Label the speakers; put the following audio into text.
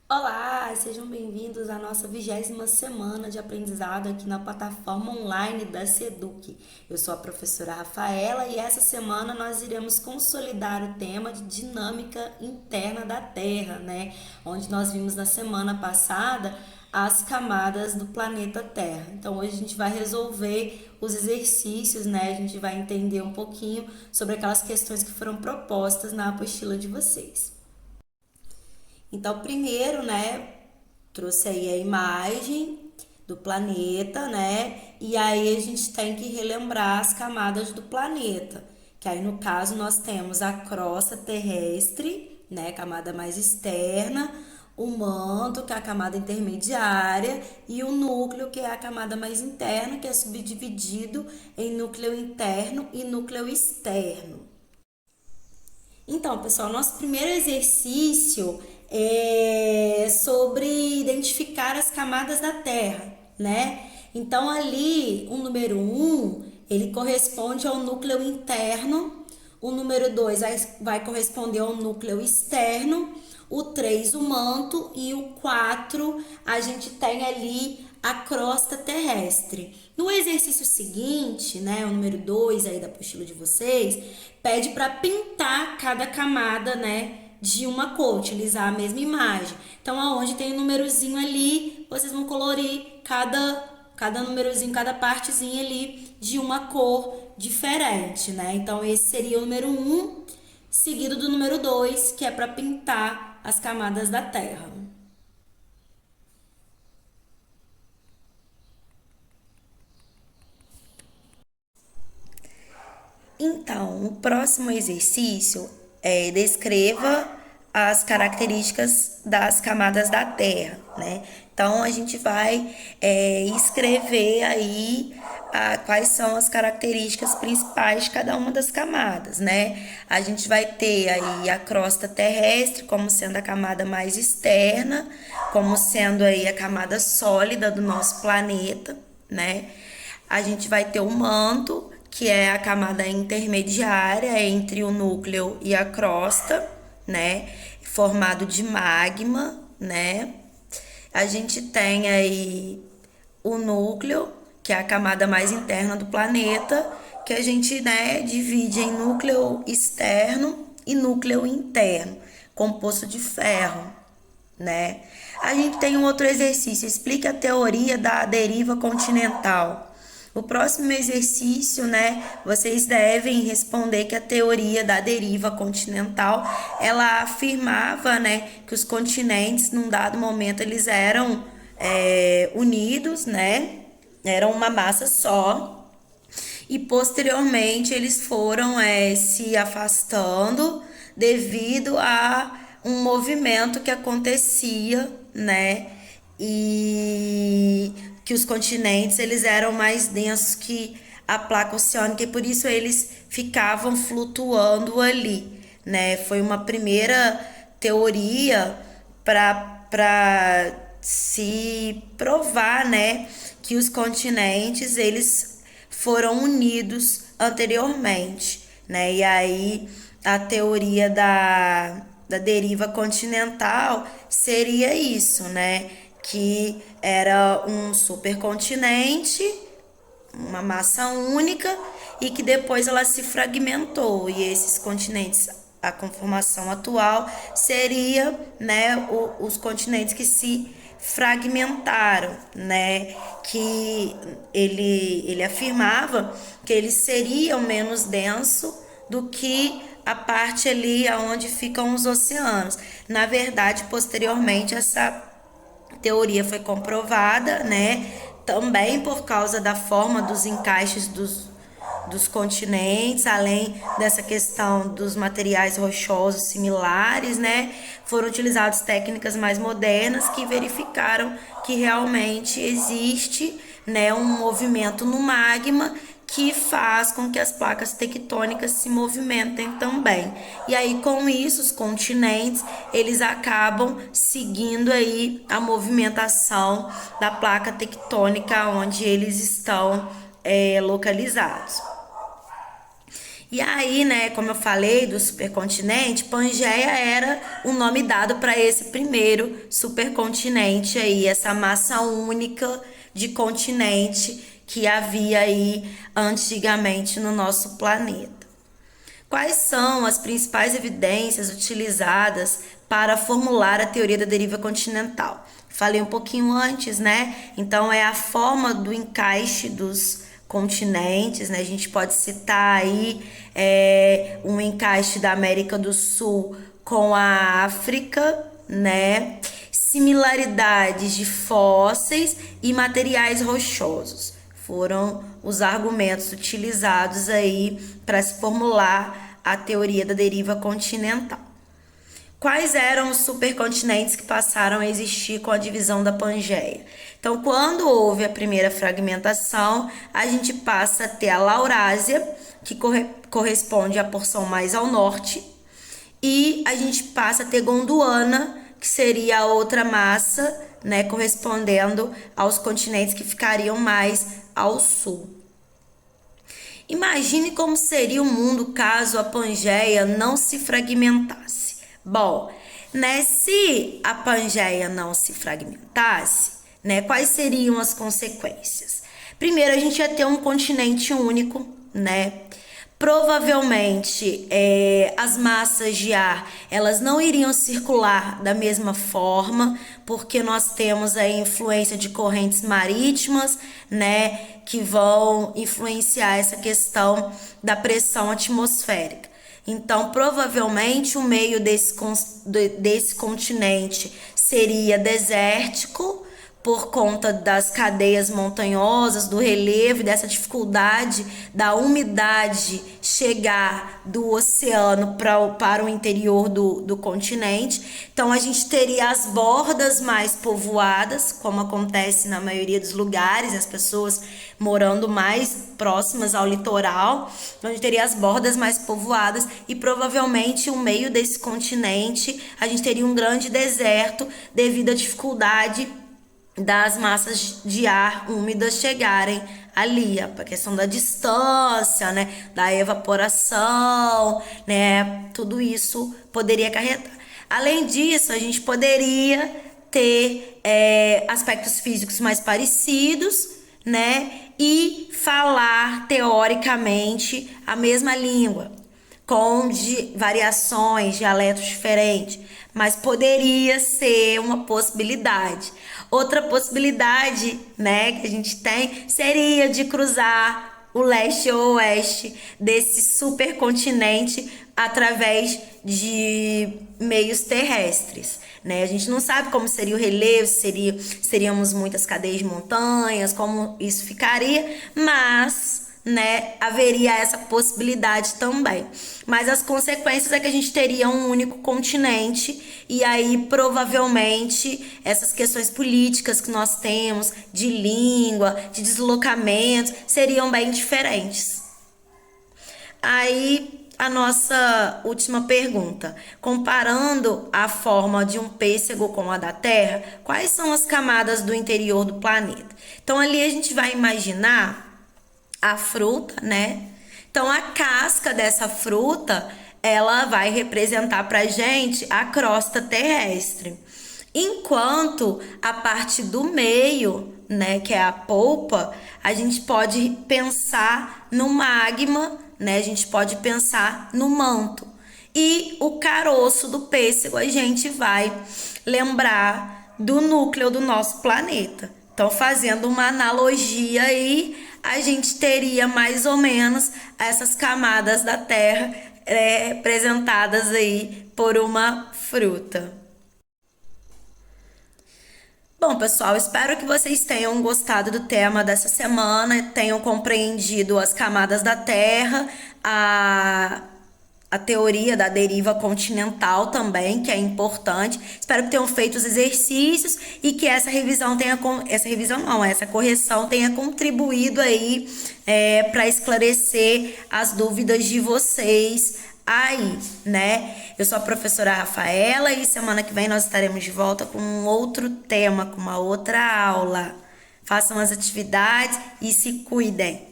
Speaker 1: Olá, sejam bem-vindos à nossa 20ª semana de aprendizado aqui na plataforma online da Seduc. Eu sou a professora Rafaela e essa semana nós iremos consolidar o tema de dinâmica interna da Terra, né? Onde nós vimos na semana passada as camadas do planeta Terra. Então hoje a gente vai resolver os exercícios, né? A gente vai entender um pouquinho sobre aquelas questões que foram propostas na apostila de vocês. Então, primeiro, né, trouxe aí a imagem do planeta, né? E aí a gente tem que relembrar as camadas do planeta, que aí no caso nós temos a crosta terrestre, né, camada mais externa, o manto, que é a camada intermediária, e o núcleo, que é a camada mais interna, que é subdividido em núcleo interno e núcleo externo. Então, pessoal, nosso primeiro exercício é sobre identificar as camadas da Terra, né? Então, ali, o número um ele corresponde ao núcleo interno, o número 2 vai corresponder ao núcleo externo, o 3 o manto e o 4 a gente tem ali a crosta terrestre. No exercício seguinte, né, o número 2 aí da apostila de vocês, pede para pintar cada camada, né, de uma cor, utilizar a mesma imagem. Então, aonde tem o um númerozinho ali, vocês vão colorir cada númerozinho, cada partezinha ali de uma cor diferente, né? Então, esse seria o número um, seguido do número 2, que é para pintar as camadas da Terra. Então, o próximo exercício é descreva as características das camadas da Terra, né? Então, a gente vai escrever aí quais são as características principais de cada uma das camadas, né? A gente vai ter aí a crosta terrestre como sendo a camada mais externa, como sendo aí a camada sólida do nosso planeta, né? A gente vai ter o manto, que é a camada intermediária entre o núcleo e a crosta, né? Formado de magma, né? A gente tem aí o núcleo, que é a camada mais interna do planeta, que a gente, né, divide em núcleo externo e núcleo interno, composto de ferro, né? A gente tem um outro exercício, explica a teoria da deriva continental. O próximo exercício, né, vocês devem responder que a teoria da deriva continental, ela afirmava, né, que os continentes, num dado momento, eles eram unidos, né, eram uma massa só, e posteriormente eles foram se afastando devido a um movimento que acontecia, né? E que os continentes eles eram mais densos que a placa oceânica e por isso eles ficavam flutuando ali, né? Foi uma primeira teoria para se provar, né, que os continentes eles foram unidos anteriormente, né? E aí a teoria da deriva continental seria isso, né? Que era um supercontinente, uma massa única, e que depois ela se fragmentou. E esses continentes, a conformação atual seria, né, os continentes que se fragmentaram, né, que ele afirmava que eles seriam menos densos do que a parte ali aonde ficam os oceanos. Na verdade, posteriormente essa teoria foi comprovada, né? Também por causa da forma dos encaixes dos continentes, além dessa questão dos materiais rochosos similares, né? Foram utilizadas técnicas mais modernas que verificaram que realmente existe, né, um movimento no magma que faz com que as placas tectônicas se movimentem também. E aí com isso os continentes, eles acabam seguindo aí a movimentação da placa tectônica onde eles estão localizados. E aí, né, como eu falei do supercontinente, Pangeia era o nome dado para esse primeiro supercontinente aí, essa massa única de continente que havia aí antigamente no nosso planeta. Quais são as principais evidências utilizadas para formular a teoria da deriva continental? Falei um pouquinho antes, né? Então é a forma do encaixe dos continentes, né? A gente pode citar aí um encaixe da América do Sul com a África, né? Similaridades de fósseis e materiais rochosos foram os argumentos utilizados aí para se formular a teoria da deriva continental. Quais eram os supercontinentes que passaram a existir com a divisão da Pangeia? Então, quando houve a primeira fragmentação, a gente passa a ter a Laurásia, que corresponde à porção mais ao norte, e a gente passa a ter Gondwana, que seria a outra massa, né, correspondendo aos continentes que ficariam mais ao sul. Imagine como seria o mundo caso a Pangeia não se fragmentasse. Bom, né, se a Pangeia não se fragmentasse, né, quais seriam as consequências? Primeiro, a gente ia ter um continente único, né? Provavelmente as massas de ar elas não iriam circular da mesma forma, porque nós temos a influência de correntes marítimas, né, que vão influenciar essa questão da pressão atmosférica. Então, provavelmente o meio desse continente seria desértico, por conta das cadeias montanhosas, do relevo e dessa dificuldade da umidade chegar do oceano para o interior do continente. Então, a gente teria as bordas mais povoadas, como acontece na maioria dos lugares, as pessoas morando mais próximas ao litoral. Então, a gente teria as bordas mais povoadas e provavelmente o meio desse continente a gente teria um grande deserto devido à dificuldade das massas de ar úmidas chegarem ali, a questão da distância, né, da evaporação, né, tudo isso poderia acarretar. Além disso, a gente poderia ter aspectos físicos mais parecidos, né, e falar teoricamente a mesma língua, com variações, dialetos diferentes, mas poderia ser uma possibilidade. Outra possibilidade, né, que a gente tem seria de cruzar o leste ou oeste desse supercontinente através de meios terrestres, né? A gente não sabe como seria o relevo, seríamos muitas cadeias de montanhas, como isso ficaria, mas né, haveria essa possibilidade também. Mas as consequências é que a gente teria um único continente e aí provavelmente essas questões políticas que nós temos, de língua, de deslocamento, seriam bem diferentes. Aí a nossa última pergunta. Comparando a forma de um pêssego com a da Terra, quais são as camadas do interior do planeta? Então ali a gente vai imaginar a fruta, né? Então, a casca dessa fruta, ela vai representar pra gente a crosta terrestre. Enquanto a parte do meio, né, que é a polpa, a gente pode pensar no magma, né? A gente pode pensar no manto. E o caroço do pêssego, a gente vai lembrar do núcleo do nosso planeta. Então, fazendo uma analogia aí, a gente teria mais ou menos essas camadas da Terra representadas aí por uma fruta. Bom, pessoal, espero que vocês tenham gostado do tema dessa semana, tenham compreendido as camadas da Terra, a teoria da deriva continental também, que é importante. Espero que tenham feito os exercícios e que essa correção tenha contribuído aí para esclarecer as dúvidas de vocês aí, né? Eu sou a professora Rafaela e semana que vem nós estaremos de volta com um outro tema, com uma outra aula. Façam as atividades e se cuidem.